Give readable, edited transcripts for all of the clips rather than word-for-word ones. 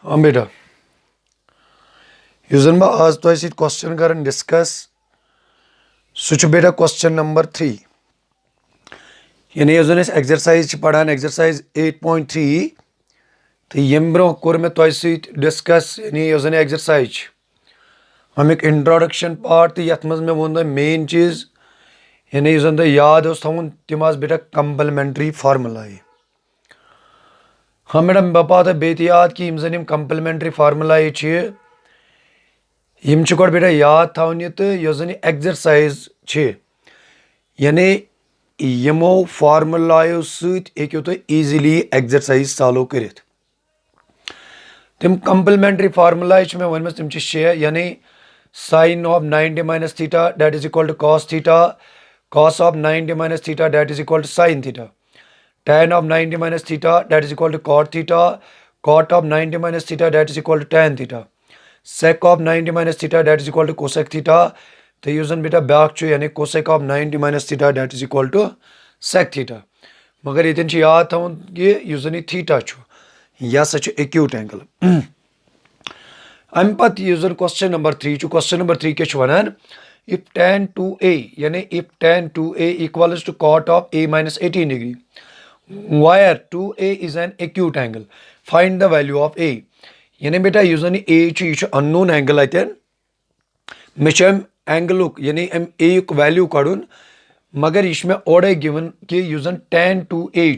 हाँ बेटा यूजन बा आज तो ऐसी क्वेश्चन करन डिस्कस सुच बेटा क्वेश्चन नंबर 3 यानी यूजन इस एक्सरसाइज पढ़ान एक्सरसाइज 8.3 तो यम ब्रो कोर में तो ऐसी डिस्कस यानी यूजन एक्सरसाइज हम एक इंट्रोडक्शन पार्ट तो यथ मज में वो मेन चीज यानी यूजन तो याद उस थवन तिम आज बेटा कंप्लीमेंट्री फार्मूला हाँ मैडम बपा तो बेत याद कि यम कंप्लीमेंट्री फार्मूला यम गोड बेटा याद थवन तो एक्सरसाइज यानी यमो फार्मूलाओ सो तुम ईजिली एक्सरसाइज सॉल्व कर तम कंप्लीमेंट्री फार्मूला मे वन तम 6 यानी sin of 90 minus theta that is equal to cos theta, cos of 90 minus theta that is equal to sin theta, tan of 90 minus theta that is equal to cot theta, cot of 90 minus theta that is equal to tan theta, sec of 90 minus theta that is equal to cosec theta. तो यूजन बेटा back यानी cosec of 90 minus theta that is equal to sec theta. मगर ये याद थवन कि यूजन theta यह सच acute angle अम पत यूजन question number 3 question number 3 क्या वन इफ tan 2a यानी if tan 2a equals to cot of a minus 18 degree where 2a is an acute angle find the value of a यानी बेटा यूजन a unknown angle अतन मे angle यानी अम a value कड़न मगर यह मे ओडे given कि यूजन tan 2a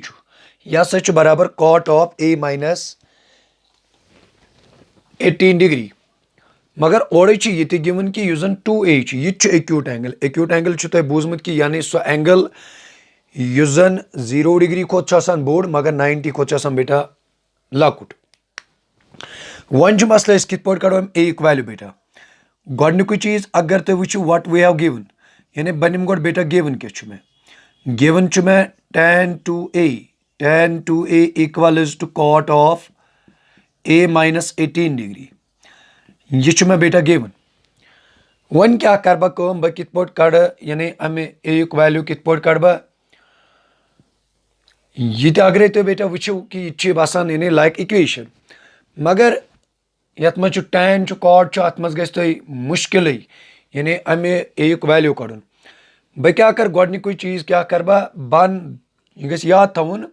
यह सा बराबर cot of a minus 18 degree मगर ओडे ये गिवन कि यूजन 2a यह एक्यूट एंगल तुम बूजमुत कि यानी सो एंगल यूजन 0 डिग्री खोत बोड़ मगर 90 खोत बेटा लकुट वन मसला कित पे कड़ो ए वैल्यू बेटा गोडनिक चीज अगर तुम वो वट वी हैव गिवन यानी बनिम गोड बेटा गिवन क्या given may tan 2a equals to cot of a minus 18 degree यह मे बेटा गिवन वन क्या कर बह कित पे कड़ यानी अमे ए वैल्यू कित पे कड़ बह यह अगर तुम बेटा वो कि यह बसान यानी लाइक इक्वेशन मगर यथ मज tan cot अत मज गई मुश्किल यानी अमे ए वैल्यू कड़न बह क्या कर गोडनिक चीज क्या कर बन यह याद थवन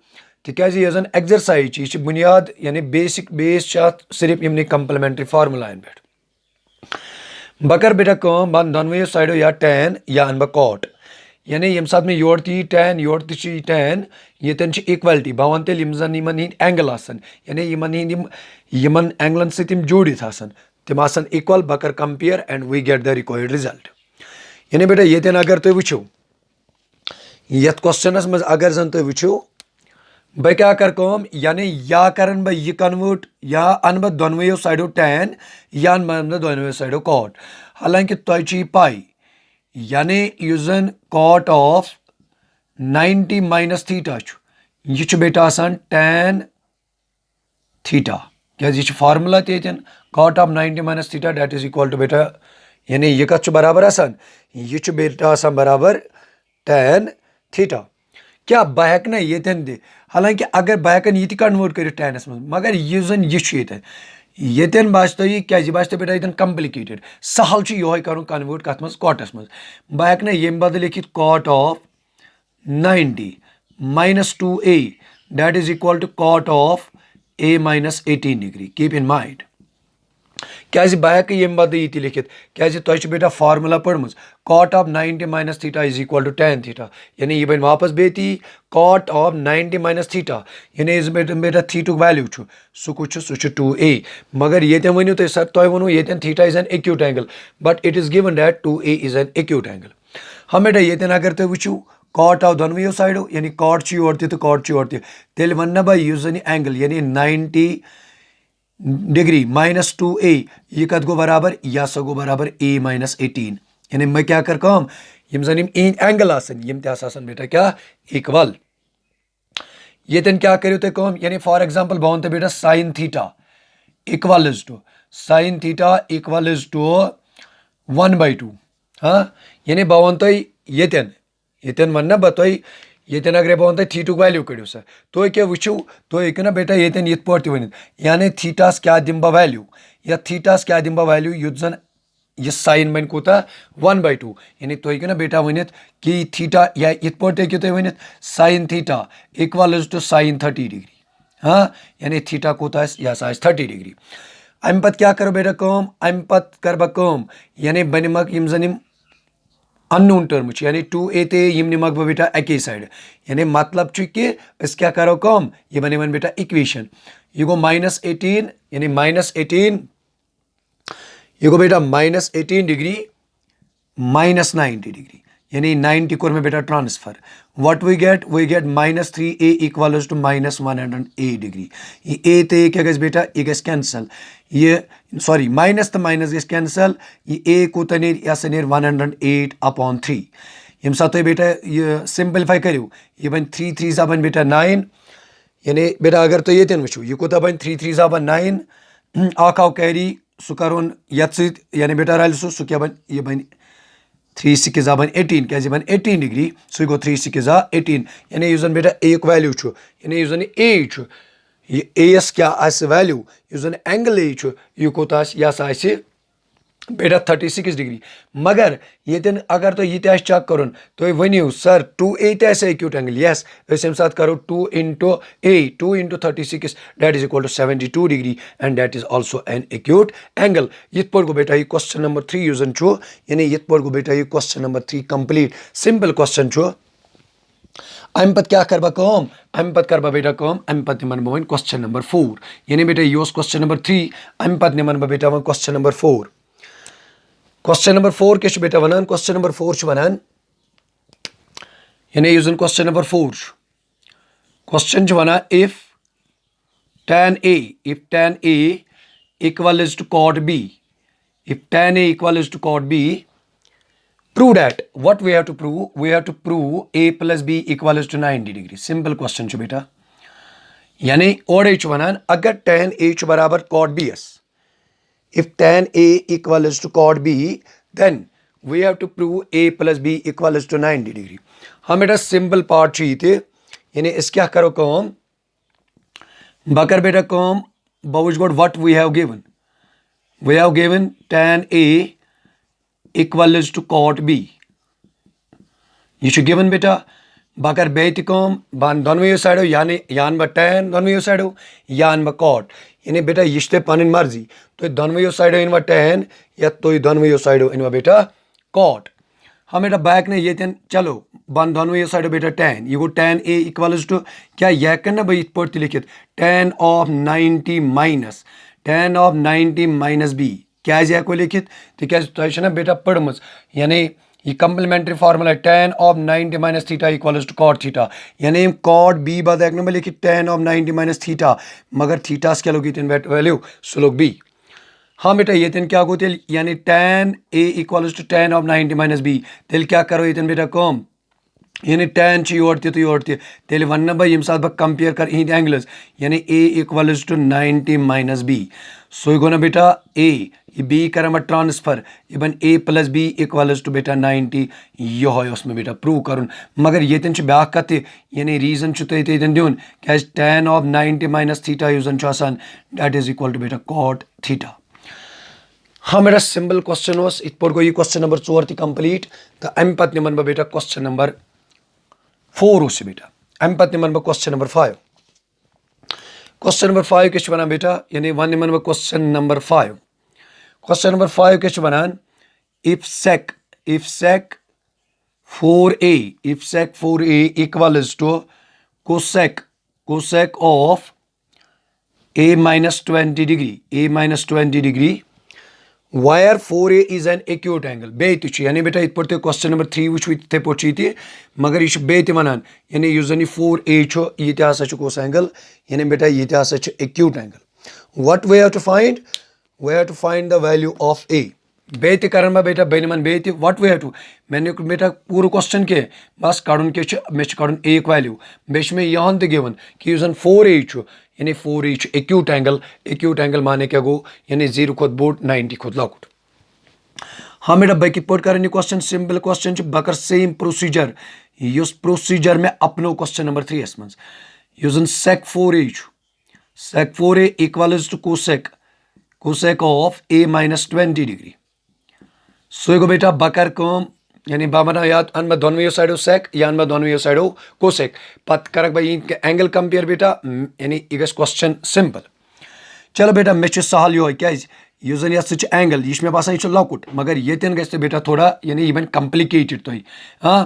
तिकाज यह जन एक्सरसाइज यह बुनियाद यानी बेसिक बेस सिर्फ यमन कंप्लीमेंट्री फार्मूलान पे बह कर बेटा बन दोनवो साइडो या tan या अन बह cot यानी यम सात में योर ती tan योर ती tan ये इक्वलिटी बह वन तेल जन एंगल यानी यमन एंगलन से जुड़ित तम इक्वल बह कर compare and we get the required result यानी बेटा ये अगर तुम वो ये क्वेश्चनस मज अगर जन तुम वो बह क्या कर यानी या करन बह यह कन्वर्ट या अन बह दोनवो साइडो tan या अन बह दोनवो साइडो cot हालांकि तुझे पाई यानी युस जन cot ऑफ 90 माइनस थीटा यह बेटा आसान tan थीटा क्या यह formula tan cot of 90 minus theta that is equal to बेटा यानी यह कत बराबर आसान यह बेटा आसान बराबर tan थीटा क्या बह हेक ना ये दि हालांकि अगर बह हेकन यह कन्वर्ट कर टैनस मज मगर यह जन ये बास तो यह क्या बास बेटा ये कम्प्लिकेटेड सहल ये कर कन्वर्ट कत मज कॉटस मज बह हेक ना ये बदल लिखित cot of 90 minus 2a that is equal to cot of a minus 18 degree keep in mind क्या बह हेक ये बदल ये लिखित क्या तुम बेटा फार्मूला पढ़म cot of 90 minus theta is equal to tan theta यानी यह बन वापस बेती cot ऑफ 90 माइनस थीटा यानी बेटा थीटुक वैल्यू सह 2a मगर ये वनु तुम सर तुम वो ये theta is an acute angle but it is given that 2a is an acute angle हम बेटा ये अगर तुम वो cot ऑफ दोनवो साइडो यानी cot योर तो cot योर तेल वन बह यह जन एंगल यानी 90 डिग्री माइनस 2a यह कत गो बराबर यह सा गो बराबर a माइनस 18 यानी मैं क्या कर यम जन एंगल यम तन बेटा क्या इक्वल ये क्या करो तुम यानी फॉर एग्जांपल बह वन बेटा sin थीटा इक्वल्स टू 1/2 हाँ यानी बह वन ये वन बह तुम येतन अगर बह वन थीटुक वैल्यू कड़ो सा तुम क्या वो तुम हेकु ना बेटा येतन यथ पे वन यानी थीटास क्या दिम बह वैल्यू या थीटास क्या दिम बह वैल्यू युत जन यह साइन बन कूता 1/2 यानी तुम हेकु ना बेटा वन कि थीटा या यथ पे तुम वन sine theta equal to sine 30 degree हाँ यानी थीटा कूता यह 30 डिग्री अम पत क्या करो बेटा कम अम पत कर बह कम यानी बह निमक यम जन अननोन टर्म यानी 2a ते यम निमक बह बेटा अके साइड यानी मतलब कि अस क्या करो कम यह बन बेटा इक्वेशन यह गो -18 यानी -18 यह गो बेटा -18 डिग्री -90 डिग्री यानी 90 कोर में बेटा transfer what we get -3a equal to -108 degree ये ए तो ए क्या गस बेटा यह गस कैंसल ये सॉरी माइनस तो माइनस गस कैंसल ये ए कूत यह 108/3 यम सात बेटा यह सिंपलीफाई करो यह बन 3 3 सा बन बेटा 9 यानी बेटा अगर तुम ये वो यह कूत बन 3 3 सा बन 9 आव कैरी सह कर यथ यानी बेटा रल सह क्या बन यह बन 3 6 बन 18 क्या बन 18 डिग्री सह गो 3 6 18 यानी जन बेटा ए वैल्यू यानी जन ए ए एस क्या वैल्यू जन एंगल ए यह कोत यह बेटा 36 डिग्री मगर ये अगर तुम यह चेक कर तुम वनो सर 2a एक्यूट एंगल यस अम सात करो 2 into a 2 into 36 that is equal to 72 degree and that is also an acute angle यथ पे गो बेटा यह क्वेश्चन नंबर 3 यूजन यानी यथ पे गो बेटा यह question number 3 complete simple question अम पत क्या कर कम अम पत कर बेटा कम अम पत निमन बह क्वेश्चन नंबर 4 यानी बेटा यह क्वेश्चन नंबर 3 अम पत निमन बेटा one question number 4 question number 4 क्या बेटा वन क्वेश्चन नंबर 4 वन यानी यह question number 4 question one if tan a equals to cot b if tan a equals to cot b prove that what we have to prove a plus b equals to 90 degree simple question बेटा यानी और one अगर tan a बराबर cot b if tan a equals to cot b then we have to prove a plus b equals to 90 degree हम बेटा simple part ये यानी इस क्या करो कम बकर बेटा कम बहुज गोड what we have given tan a equals to cot b यह गिवन बेटा बकर बे कम बन दोनों साइडो यानी यान बह tan दोनों साइडो यान बह cot यानी बेटा यह पन मर्जी तो दोनों साइडो इन tan या तो दोनों साइडो इन बेटा cot हम बेटा बैक ने ये चलो बन दोनों साइडो बेटा tan यह गो tan a इक्वल्स टू क्या यह ना बह इत पे लिखित tan of 90 minus tan of 90 minus b क्या हेको लिखित तुम बेटा पढ़म यानी यह complementary formula tan of 90 minus theta equals to cot theta यानी cot b बाद हेक ना लिखित tan of 90 माइनस थीटा मगर थीटास क्या लोग वैल्यू सह लोग b हाँ बेटा ये क्या गो तेल यानी tan a equals to tan of 90 minus b तेल क्या करो ये बेटा कम यानी tan योर तेल वन बह यम सात बह कंपेयर कर इहद एंगल्स यानी a equals to 90 minus b सो गो ना बेटा a ये b कर ट्रांसफर ये बन a plus b equals to बेटा 90 यह में बेटा प्रूव कर मगर ये ब्या कत यानी रीजन तुन दिन क्या tan of 90 माइनस थीटा यूजन दैट इज इक्वल टू बेटा cot थीटा हाँ बेटा सिंपल क्वेश्चन इत पे गो यह क्वेश्चन नंबर 4 तक कंप्लीट तो अम पे निमन बह बेटा क्वेश्चन नंबर 4 बेटा अम पे निमन बह क्वेश्चन नंबर 5 क्वेश्चन नंबर 5 क्या वन बेटा यानी वन निमन बह क्वेश्चन नंबर 5 क्या वन if sec 4a equals to cosec of a minus 20 degree where 4a is an acute angle बे यानी बेटा इत पे क्वेश्चन नंबर 3 वो इथे पे मगर यह बे वन यानी जन 4a यह कोस एंगल यानी बेटा यह acute angle what we have to find the value of a बे कर बेटा बे निमन बे what we have to मैंने बेटा पूरा क्वेश्चन के बस कड़न क्या मे कड़न a वैल्यू बे मे यहन गिवन कि जन 4a यानी 4a acute angle माने क्या गो यानी 0 खोत बोट 90 खोत लकुट हाँ बेटा बह कित पे कर क्वेश्चन सिंपल क्वेश्चन बह कर सेम प्रोसीजर युस प्रोसीजर में अपनो क्वेश्चन नंबर 3 मज युस जन sec 4a sec 4a equals to cosec of a minus 20 degree सो गो बेटा बह कर यानी बह बना या अन मैं दोनों साइडो सेक या अन मैं दोनों साइडो कोसेक पत कर एंगल कंपेयर बेटा यानी यह क्वेश्चन सिंपल चलो बेटा मे सहल यो क्या जन ये एंगल यह मे बसान यह लकुट मगर ये गि बेटा थोड़ा यानी यह बन कम्प्लिकेटेड तुम हाँ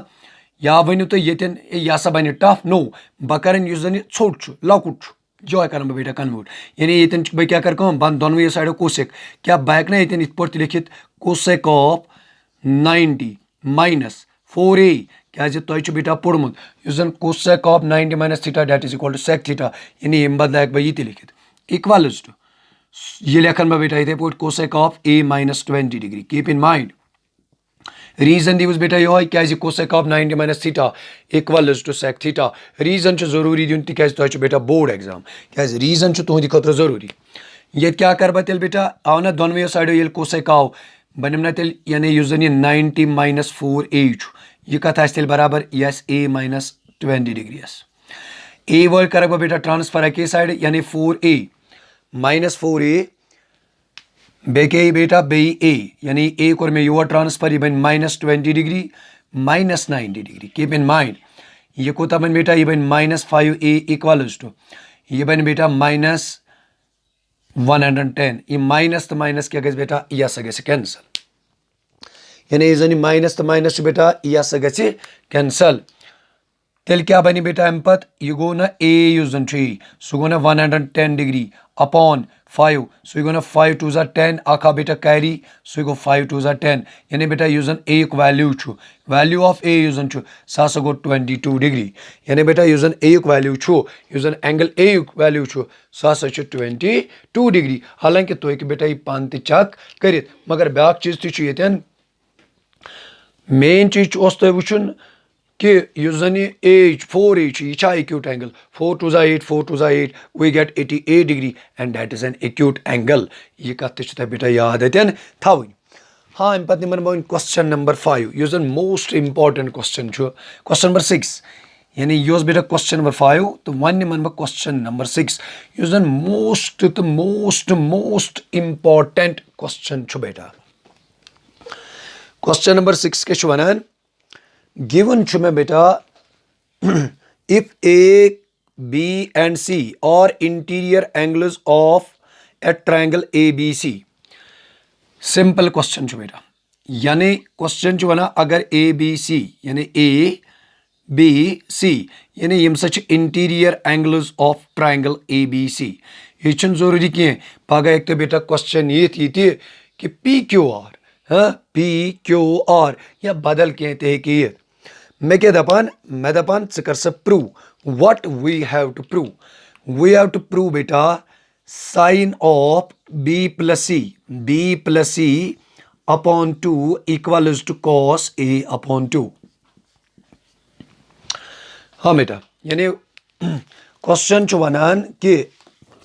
या वनु तुम ये यह हसा बन टफ नो बह कर जन यह ोट लकुट जो कर बेटा कन्वर्ट यानी ये बह क्या कर बन दोनों साइडो कोसेक क्या बह हेक ना ये पे लिखित कोसेक ऑफ 90 माइनस 4a क्या तुम बेटा पोर्मुत जन cosec of 90 minus theta that is equal to sec theta यानी यम बदल बह ये लिखित इक्वल्स टू ये लेखन बह बेटा इथे पे cosec of a minus 20 degree keep in mind reason दिवस बेटा ये क्या cosec of 90 minus theta equals to sec theta reason जरूरी दिन तुम बेटा बोर्ड एग्जाम क्या रीजन तुंद खुद जरूरी ये क्या कर तेल बेटा आव ना दोनों साइडो ये कोसेक आव बनम ना तेल यानी जन यह 90 माइनस 4a यह कत तेल बराबर yes a minus 20 degree a word कर बेटा ट्रांसफर अके साइड यानी 4a माइनस 4a बे क्या बेटा बे a यानी a कोर में योर ट्रांसफर यह बन minus 20 degree minus 90 degree keep in mind यह कोता बन बेटा यह बन माइनस 5a इक्वल्स टू यह बन बेटा माइनस 110 यह माइनस तो माइनस क्या गई बेटा यह हसा गई कैंसल यानी जन माइनस तो माइनस बेटा यह हसा गई कैंसल तेल क्या बनी बेटा अम पत यह गो ना a जन सह गो ना 110 डिग्री अपॉन 5 सो यह गो ना 5 2 10 अखा बेटा कैरी सो गो 5 2 10 यानी बेटा जन a वैल्यू ऑफ a जन सह हसा गो 22 डिग्री यानी बेटा जन a वैल्यू जन एंगल a वैल्यू सह हसा 22 डिग्री हालांकि तुम हेकि बेटा यह पान ते चेक कर मगर ब्याक चीज तुन मेन चीज तुम वुचुन कि जन यह 4a यह acute angle 4 2 8 4 2 8 we get 88 degree and that is an acute angle यह कत बेटा याद थवन हाँ अम पे निमन क्वेश्चन नंबर 5 यह जन most important question question number 6 यानी यह बेटा क्वेश्चन नंबर 5 तो वन निमन बह क्वेश्चन नंबर 6 यह जन मोस्ट तो मोस्ट मोस्ट इम्पॉर्टेंट क्वेश्चन बेटा क्वेश्चन नंबर 6 क्या वन given में बेटा if a b and c are interior angles of a triangle abc simple question बेटा यानी क्वेश्चन वना अगर a b c यानी a b c यानी यम सा interior angles of triangle A B C यह जरूरी कह पगह एक तो बेटा क्वेश्चन ये कि पी क्यू आर हाँ पी क्यू आर या बदल कह मैं क्या दपान मैं दपान कर सा prove what we have to prove बेटा sine of B plus C upon 2 equals to cos A upon 2 हाँ बेटा यानी क्वेश्चन वनान कि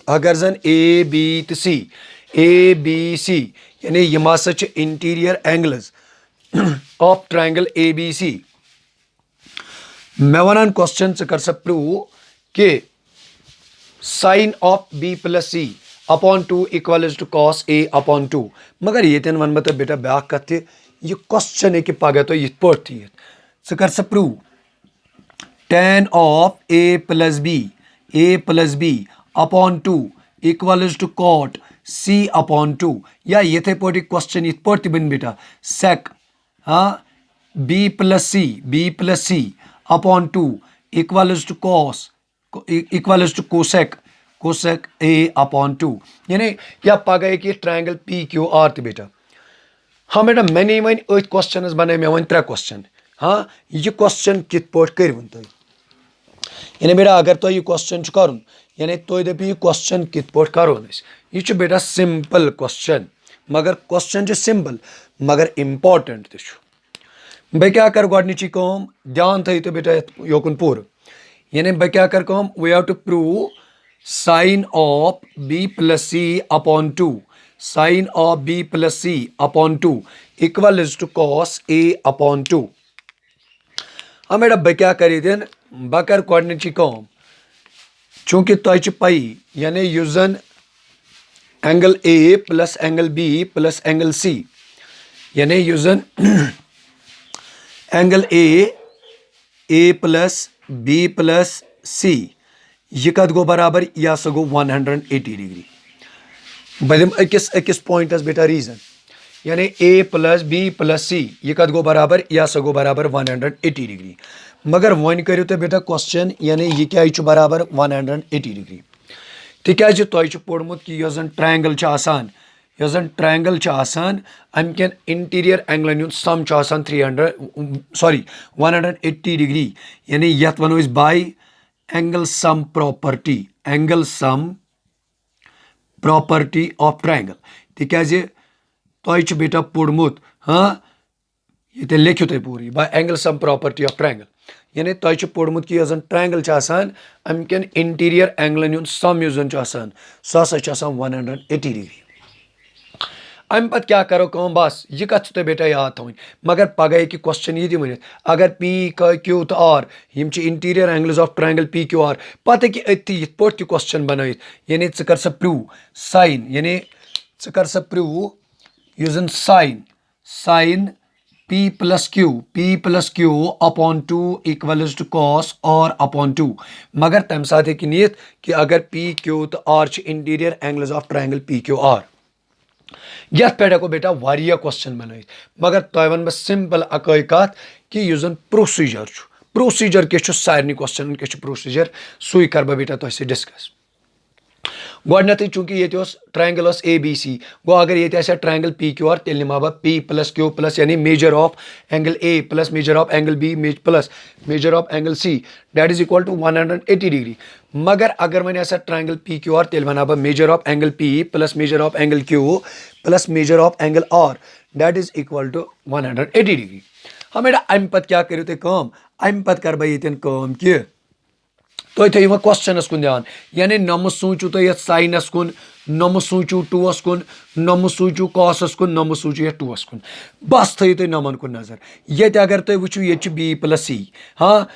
अगर जन ए बी तो सी यानी यम हसा interior angles of triangle A B C मैं वन क्वेश्चन कर सा प्रूव कि sine of B plus C upon 2 equals to cos A upon 2 मगर ये वन बह बेटा ब्या कत यह क्वेश्चन है कि पगह तो ये कर सा prove tan of A plus B upon 2 equals to cot C upon 2 या ये पे क्वेश्चन ये बन बेटा सेक हाँ B plus C upon 2 equals to cosec A upon 2 यानी या पगह कि ट्रायंगल पी क्यू आर तो बेटा हाँ बेटा मैंने वन अथ क्वेश्चन बन मे वन 3 क्वेश्चन हाँ यह क्वेश्चन कित पे कर तुम यानी बेटा अगर तुम यह क्वेश्चन कर यानी तुम दपो यह क्वेश्चन कित पे करो यह बेटा सिंपल क्वेश्चन मगर क्वेश्चन सिंपल मगर इम्पॉर्टेंट बह क्या कर गोडनिची ध्यान थी तो बेटा योकुन पूर यानी बह क्या कर we have to prove sine of B plus C upon 2 sine of B plus C upon 2 equals to cos A upon 2 हाँ बेटा बह क्या कर बह कर गडनची कम चूंकि तुझ पई यानी युस जन angle A plus angle B plus angle C यानी युस जन angle A plus B plus C यह कत गो बराबर यह हसा गो 180 डिग्री बह दिम अकिस अकिस पॉइंटस बेटा रीजन यानी ए प्लस बी प्लस सी यह कत गो बराबर यह हसा गो बराबर 180 डिग्री मगर वन करियो तो बेटा क्वेश्चन यानी यह क्या बराबर 180 डिग्री तिकाज तुझ पोर्मुत कि यह जन ट्रायंगल यह जन ट्रायंगल अम कन इंटीरियर एंगलन हुंद सम 180 डिग्री यानी यथ वनो by angle sum property of triangle तिकाज तुझ बेटा पोर्मुत हाँ ये लिखियो तुम पूरी by angle sum property of triangle यानी तुझ पोर्मुत कि यह ट्रायंगल अम कन इंटीरियर एंगलन हुंद सम युस जन सह हसा 180 डिग्री अम पत क्या करो कम बस यह कत तुम बेटा याद थवन मगर पगह कि क्वेश्चन यह वन अगर पी क्यू तो आर यम interior angles of triangle P Q R पत हे अति ये क्वेश्चन बन यानी कर सा प्रूव साइन यानी कर सा प्रूव युस जन sine P plus Q upon 2 equals to cos और अपॉन 2 मगर तम साथ हे नीत कि अगर पी क्यू तो R interior angles of triangle P Q R यथ पे हेको बेटा वारिया क्वेश्चन बन मगर तुम वन सिंपल अकई कत कि युस जन प्रोसीजर क्या सारे क्वेश्चन क्या प्रोसीजर सू कर बह बेटा तुझ डिस्कस गडनथ चूंकि ये ट्रायंगल ए बी सी गो अगर ये ट्रायंगल पी क्यू आर तेल निमा बह पी प्लस क्यू प्लस यानी measure of angle A plus measure of angle B plus measure of angle C that is equal to 180 degree मगर अगर वन ट्रायंगल पी क्यू आर तेल वना बह measure of angle P plus measure of angle Q plus measure of angle R that is equal to 180 degree हाँ बेटा अम पत क्या करो तुम अम पत कर बह ये कि तुम थो क्वेश्चनस कुन ध्यान यानी नम सूचू तुम साइनस कुन नम सूचू टूस कुन नम सूचू कॉसस कुन नम सूचू ये टूस कुन बस थो तुम नमन कुन नजर ये अगर तुम वो ये बी प्लस सी हाँ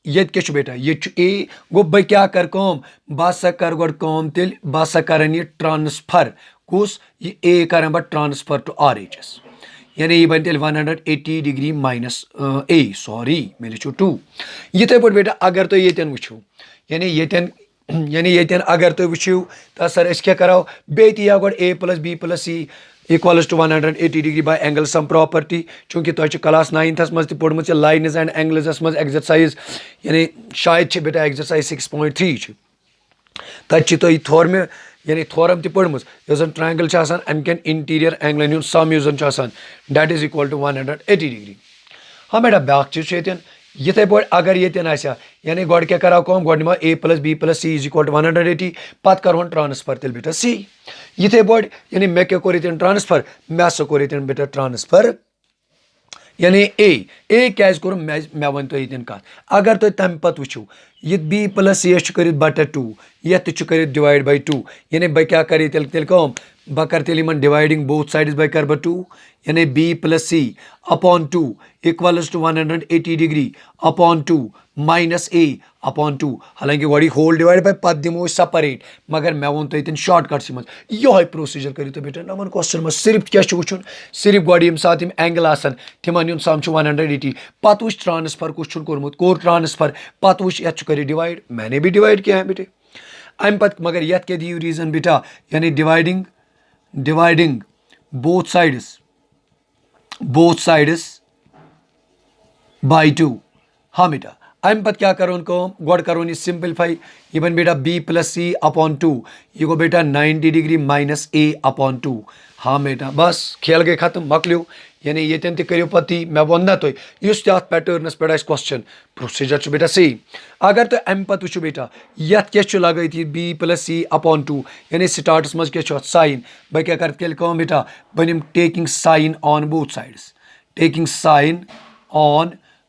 ये क्या बेटा ये ए गो बह क्या कर कम बह सा कर गो कम तेल बह सा कर यह ट्रांसफर कुस ये ए कर बह transfer to R H S यानी यह बन तेल 180 डिग्री माइनस ए सॉरी मे लिखो 2 ये पे बेटा अगर तुम ये वो यानी ये अगर तुम वो तो सर क्या करो बे या गो A plus B plus C equals to 180 degree by angle sum property चूंकि तुम क्लास 9th मज पोर्मुत लाइन्स एंड एंगल्स मज एक्सरसाइज यानी शायद बेटा एक्सरसाइज 6.3 तत तुम थोर में यानी थोरम पोर्मुत जन ट्रायंगल अम कन इंटीरियर एंगलन हुंद सम युस जन that is equal to 180 degree हाँ बेटा ब्या चीज ये पे अगर ये यानी गो क्या करो कम गो निमा A plus B plus C is equal to 180 पत कर ट्रांसफर तेल बेटा सी ये पे यानी मे क्या कोर ट्रांसफर मे हसा कोर बेटा ट्रांसफर यानी ए क्या कोर मे वन तो ये कत अगर तुम तम पत वो ये बी प्लस सी कर बटा 2 ये कर डिवाइड बाई 2 यानी बह क्या कर तेल कम बह कर तेल डिवाइडिंग बोथ साइड्स बह कर बह 2 यानी B plus C upon 2 equals to 180 degree upon 2 minus A upon 2 हालांकि गो होल डिवाइड बाय पत दिमो सेपरेट मगर मे वो तुम शॉर्टकट्स मज ये प्रोसीजर करो तो बेटा नमन क्वेश्चन मज सिर्फ क्या वो सिर्फ गो ये सात एंगल आसन तिमन सम 180 पत वो ट्रांसफर कुछ कोर्मुत कोर ट्रांसफर पत वो ये कर डिवाइड मैंने भी डिवाइड किया है बेटे अम पत मगर ये क्या दियो रीजन बेटा यानी डिवाइडिंग बोथ साइड्स बाई 2 हाँ बेटा अम पत क्या करो गोड करो सिंपलीफाई ये बन बेटा बी प्लस सी अपॉन 2 ये गो बेटा 90 डिग्री माइनस ए अपॉन 2 हाँ बेटा बस खेल गए खत्म मकलियो यानी ये करो पति मे वो ना तुम इस पैटर्नस पे क्वेश्चन प्रोसीजर बेटा सी अगर तो अम पत वो बेटा ये क्या लगे बी प्लस सी अपॉन 2 यानी स्टार्टस मज क्या साइन बह क्या कर बेटा बह taking sine on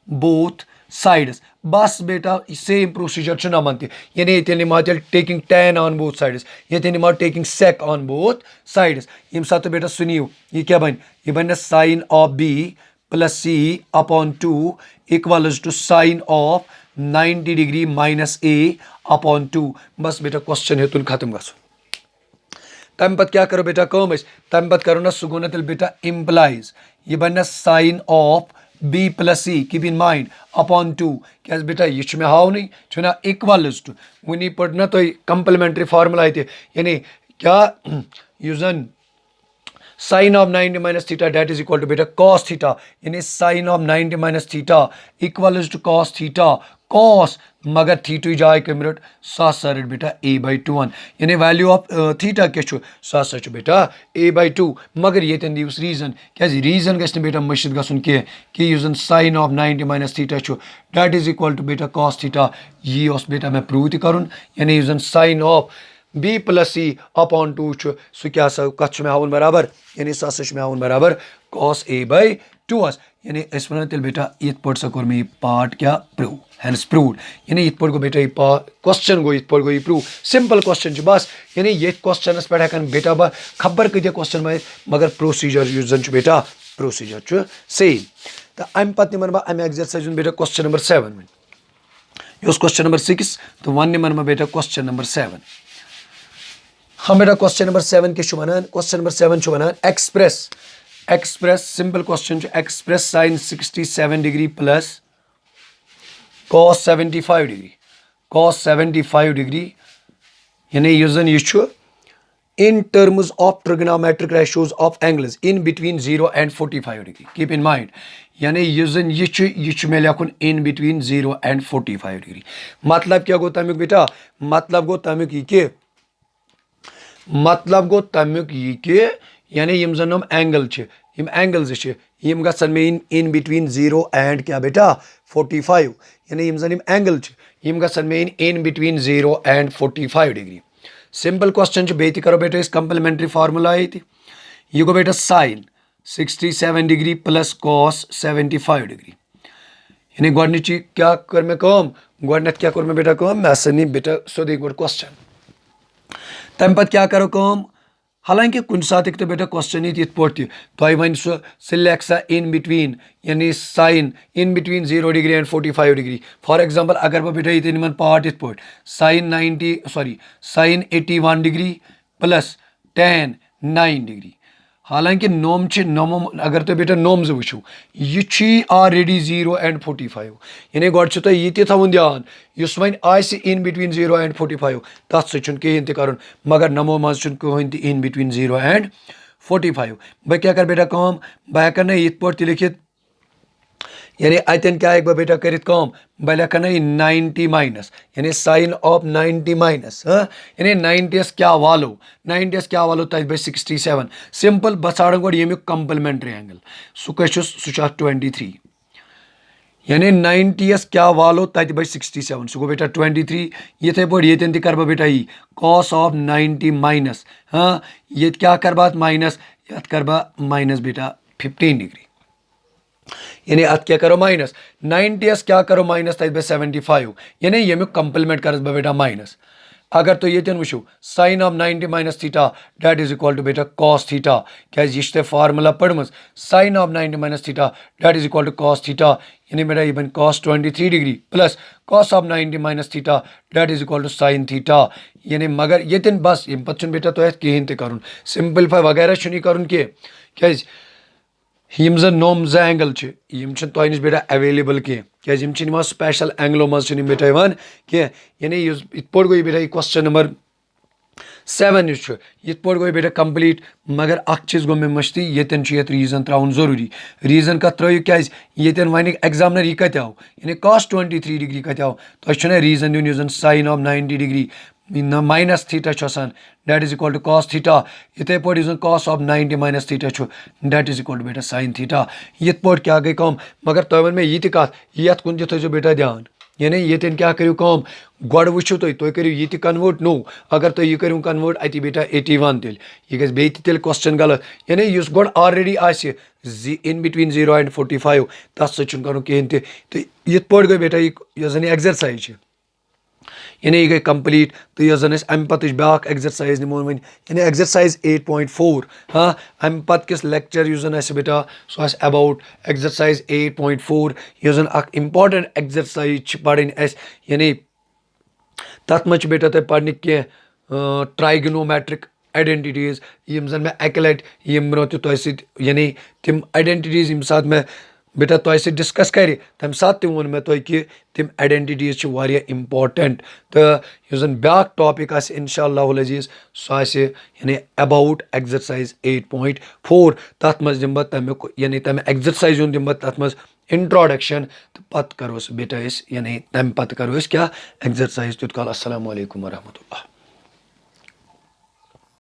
both sides बस बेटा सेम प्रोसीजर नमन यानी ये निमा taking tan on both sides ये निमा taking sec on both sides यम सात बेटा सुनियो ये क्या बन sine of B plus c upon 2 equals to sine of 90 degree minus a upon 2 बस बेटा क्वेश्चन हेतुन खत्म गो तम पत क्या करो बेटा कम तम पत करो ना सह गो ना तेल बेटा इम्प्लाइज यह बन sine of b plus c keep in mind upon 2 क्या बेटा यह मे हावन ना इक्वल्स टू वनी पढ़ ना तुम कंप्लीमेंट्री फार्मूला यानी क्या जन sin of 90 minus theta that is equal to beta cos theta यानी sin of 90 minus theta equals to cos theta cos मगर थीटा जाए कम रट सह रट बेटा a by 2 यानी वैल्यू ऑफ थीटा क्या सह बेटा a by 2 मगर ये दिवस रीजन क्या रीजन गि बेटा मशिद गन कि जन sin of 90 minus theta that is equal to बेटा cos theta यह बेटा मैं प्रूव कर यानी जन sin of b plus c upon 2 सह क्या कत मे हावन बराबर यानी सह मे हावन बराबर cos a by 2 यानी वन तेल बेटा इत पे सह कोर मे पार्ट क्या प्रूव हेंस प्रूव्ड यानी इत पे गो बेटा यह क्वेश्चन गो इत पे गो यह प्रूव सिंपल क्वेश्चन बस यानी ये क्वेश्चनस पे हेकन बेटा बह खबर कत क्वेश्चन मे मगर प्रोसीजर जन बेटा प्रोसीजर सेम तो अम पे निमन बह अम एक्सरसाइज बेटा क्वेश्चन नंबर 7 वन यह क्वेश्चन नंबर 6 तो वन निमन बह बेटा क्वेश्चन नंबर 7 हाँ बेटा क्वेश्चन नंबर 7 क्या वन क्वेश्चन नंबर 7 वन express simple question express sine 67 degree plus cos 75 degree यानी जन यह in terms of trigonometric ratios of angles in between 0 and 45 degree keep in mind यानी जन यह मे लिखुन in between 0 and 45 degree मतलब क्या गो तमुक बेटा मतलब गो तमुक यह कि यानी यम जन हम एंगल यम एंगल्स यम गसन मे इन बिटवीन 0 एंड क्या बेटा 45 यानी यम जन एंगल यम गसन मे in between 0 and 45 degree simple question बे करो बेटा इस कंप्लीमेंट्री फार्मूला यह गो बेटा sine 67 degree plus cos 75 degree यानी गोडनिची क्या कर मे कम गोडनेथ क्या कर मे बेटा कम मे हसा नी बेटा सोदे गोड क्वेश्चन तम पत क्या करो कम हालांकि कुछ सात तो बेटा क्वेश्चन ये पे तुम वन सह लेख सा इन बिटवीन यानी sine in between 0 degree and 45 degree for example अगर बह बेटा ये निमन पार्ट इत पे sine 81 degree plus tan 9 degree हालांकि नोम नोमो अगर तुम बेटा नोम्स वो यह ऑलरेडी 0 एंड 45 यानी गोड यह थवन ध्यान इस वन इन बिटवीन 0 एंड 45 तथ सह कहें कर मगर नमो मज कहें इन बिटवीन 0 एंड 45 बह क्या कर बेटा कम बह हेक ना इत पे लिखित यानी अतन क्या बह बेटा कर बह लेख ना 90 माइनस यानी साइन ऑफ 90 माइनस यानी 90 क्या वालो 90 क्या वालो तथ बह 67 सिंपल बह ाड़ गो यमुक कंप्लीमेंट्री एंगल सह 23 यानी 90 क्या वालो तथ बह 67 सह गो बेटा 23 इथे पे ये कर बेटा यह कॉस ऑफ 90 माइनस ये क्या कर माइनस ये कर माइनस बेटा 15 डिग्री यानी अत क्या करो माइनस 90 क्या करो माइनस तथ बह 75 यानी यमुक कंप्लीमेंट कर बेटा माइनस अगर तो ये वो sine of 90 minus theta that is equal to बेटा कॉस थीटा क्या यह फार्मूला पढ़म sine of 90 minus theta that is equal to cos theta यानी बेटा यह बन cos 23 degree plus cos of 90 minus theta that is equal to sine theta यानी मगर ये बस यम पे बेटा तुम कहें कर सिंपलीफाई वगैरह कर क्या यम जन नोम ज एंगल यम तुह नश बेटा अवेलेबल क्या स्पेशल एंगलो मज बेटा कह यानी इत पे गई बेटा क्वेश्चन नंबर 7 इत पे गई बेटा कंप्लीट मगर अख चीज गो मे मश्ती ये रीजन त्राउन जरूरी रीजन कत त्रो क्या वन एग्जामिनर यह कत आव यानी कॉस 23 डिग्री कत आव तुम रीजन दिन जन sine of 90 degree minus theta that is equal to cos theta इथे पे जन cos of 90 minus theta that is equal to बेटा साइन थीटा ये पे क्या गई कम मगर तुम वन मे यह कत ये कुन थो बेटा ध्यान यानी ये क्या करो कम गोड वो तुम करो यह कन्वर्ट नो अगर तुम यह करो कन्वर्ट अत बेटा 81 तेल यह गि तेल क्वेश्चन गलत यानी इस गोड ऑलरेडी इन बिटवीन 0 एंड 45 तथ सह कहें तो ये पे गई बेटा यह जन एक्सरसाइज यानी यह गई कंप्लीट। तो यह जन अमि पत ब्याक एक्सरसाइज निमो वन यानी एक्सरसाइज 8.4। हाँ अमि पत किस लेक्चर यु जन बेटा सो अबाउट एक्सरसाइज 8.4 यह जन अख इम्पॉर्टेंट एक्सरसाइज पढ़ यानी तथ मज बेटा तुम पढ़ कह ट्राइगोनोमेट्रिक आइडेंटिटीज यम जन मैं अकि लट यम ब्रो तुम यानी तिम आइडेंटिटीज यम साथ मैं बेटा तुम डिस्कस कर तम साथ वो मैं तुम कि तिम आइडेंटिटीज इम्पॉर्टेंट। तो यह जन ब्याक टॉपिक इंशाअल्लाह अजीज सो यानी अबाउट एक्सरसाइज 8.4 तथ मज दिम तमुक यानी तम एक्सरसाइज दिम तथ मज इंट्रोडक्शन तो पत करो बेटा यानी तम पत करो क्या एक्सरसाइज तुत काल। अस्सलामु अलैकुम वरहमतुल्लाह।